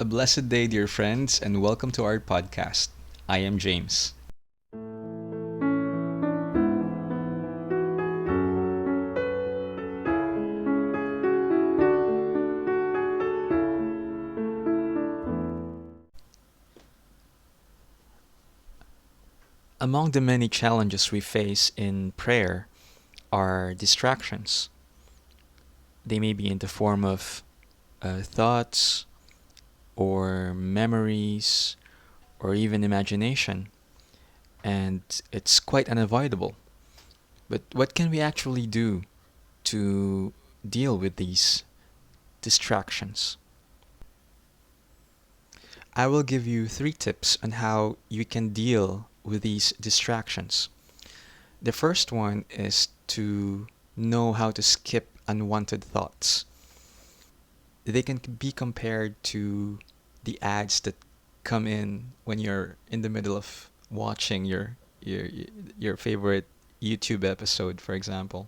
A blessed day, dear friends, and welcome to our podcast. I am James. Among the many challenges we face in prayer are distractions. They may be in the form of thoughts or memories or even imagination, and it's quite unavoidable. But what can we actually do to deal with these distractions? I will give you 3 tips on how you can deal with these distractions. The first one is to know how to skip unwanted thoughts. They can be compared to the ads that come in when you're in the middle of watching your your favorite YouTube episode, for example.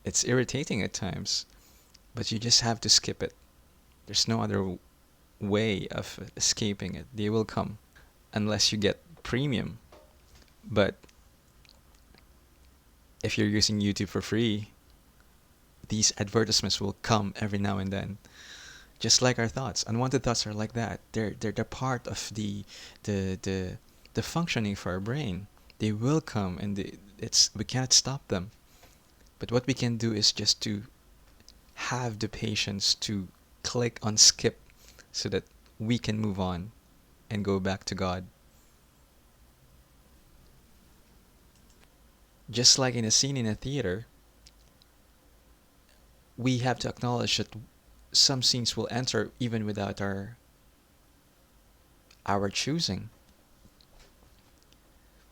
It's irritating at times, but you just have to skip it. There's no other way of escaping it. They will come unless you get premium. But if you're using YouTube for free, these advertisements will come every now and then. Just like our thoughts. Unwanted thoughts are like that. They're part of the functioning for our brain. They will come and it's we can't stop them. But what we can do is just to have the patience to click on skip so that we can move on and go back to God. Just like in a scene in a theater, we have to acknowledge that some scenes will enter even without our choosing.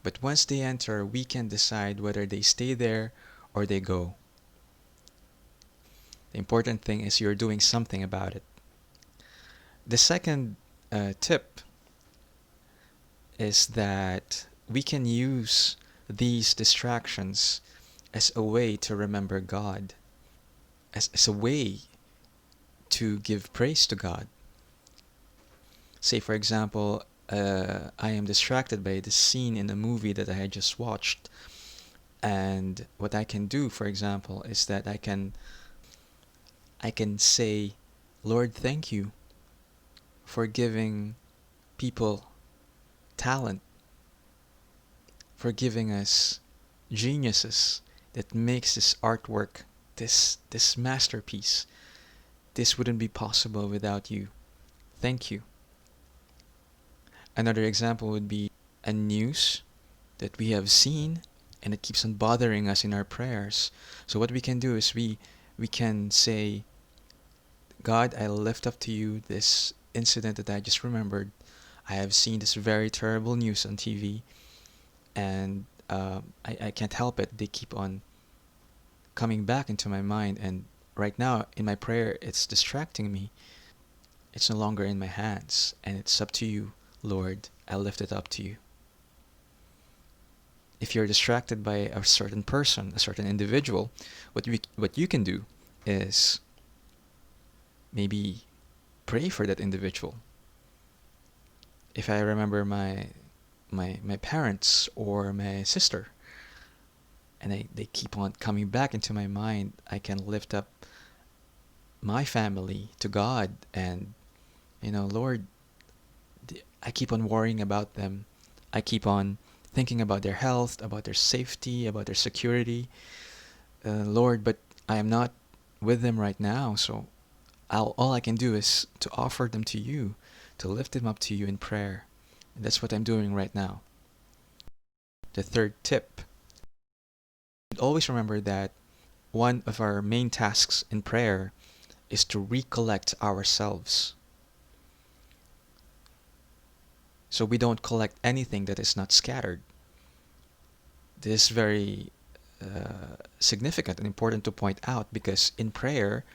But once they enter, we can decide whether they stay there or they go. The important thing is you're doing something about it. The second tip is that we can use these distractions as a way to remember God, as a way to give praise to God. Say, for example, I am distracted by the scene in a movie that I had just watched. And what I can do, for example, is that I can say, Lord, thank you for giving people talent, for giving us geniuses that makes this artwork, this masterpiece. This wouldn't be possible without you. Thank you. Another example would be a news that we have seen and it keeps on bothering us in our prayers. So what we can do is we can say, God, I lift up to you this incident that I just remembered. I have seen this very terrible news on TV, and I can't help it. They keep on coming back into my mind, and right now in my prayer, it's distracting me. It's no longer in my hands, and it's up to you, Lord. I lift it up to you. If you're distracted by a certain person, a certain individual, what you can do is maybe pray for that individual. If I remember my parents or my sister, and they keep on coming back into my mind, I can lift up my family to God and, Lord, I keep on worrying about them. I keep on thinking about their health, about their safety, about their security. Lord, but I am not with them right now, so all I can do is to offer them to you, to lift them up to you in prayer. And that's what I'm doing right now. The third tip, always remember that one of our main tasks in prayer is to recollect ourselves. So we don't collect anything that is not scattered. This is very significant and important to point out because in prayer,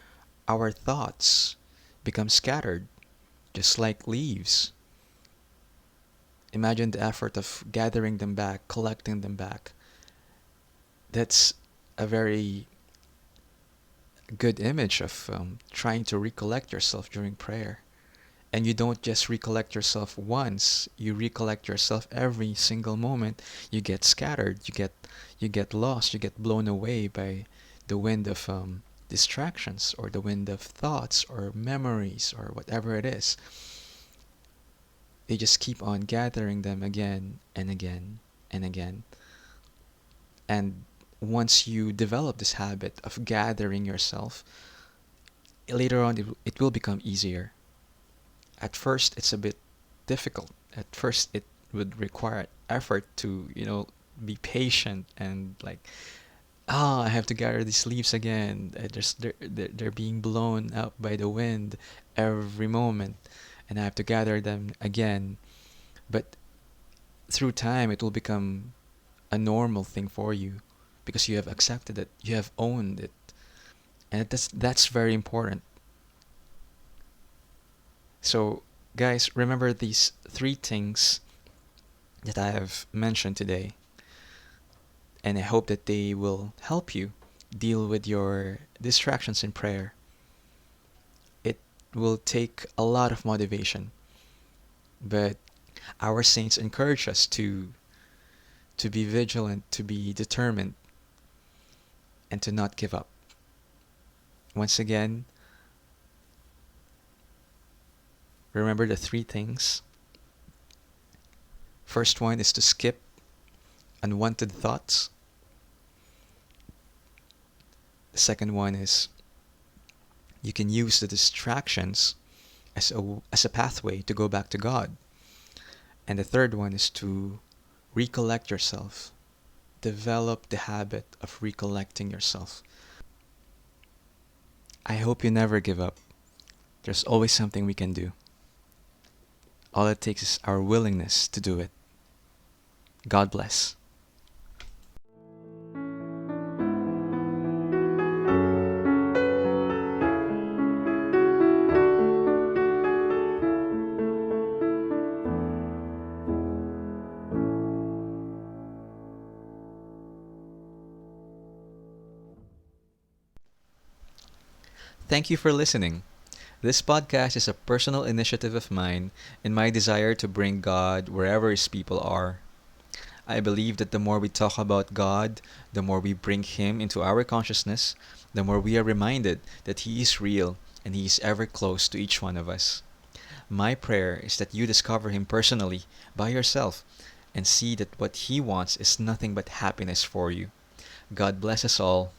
our thoughts become scattered, just like leaves. Imagine the effort of gathering them back, collecting them back. That's a very good image of trying to recollect yourself during prayer. And you don't just recollect yourself once, you recollect yourself every single moment. You get scattered, you get lost, you get blown away by the wind of distractions, or the wind of thoughts or memories or whatever it is. They just keep on gathering them again and again and again. And once you develop this habit of gathering yourself, later on it will become easier. At first, it's a bit difficult. At first, it would require effort to, be patient and like, I have to gather these leaves again. They're being blown out by the wind every moment, and I have to gather them again. But through time, it will become a normal thing for you because you have accepted it, you have owned it, and that's very important. So, guys, remember these three things that I have mentioned today, and I hope that they will help you deal with your distractions in prayer. It will take a lot of motivation, but our saints encourage us to be vigilant, to be determined, and to not give up. Once again, remember the three things. First one is to skip unwanted thoughts. The second one is you can use the distractions as a pathway to go back to God. And the third one is to recollect yourself. Develop the habit of recollecting yourself. I hope you never give up. There's always something we can do. All it takes is our willingness to do it. God bless. Thank you for listening. This podcast is a personal initiative of mine in my desire to bring God wherever His people are. I believe that the more we talk about God, the more we bring Him into our consciousness, the more we are reminded that He is real and He is ever close to each one of us. My prayer is that you discover Him personally by yourself and see that what He wants is nothing but happiness for you. God bless us all.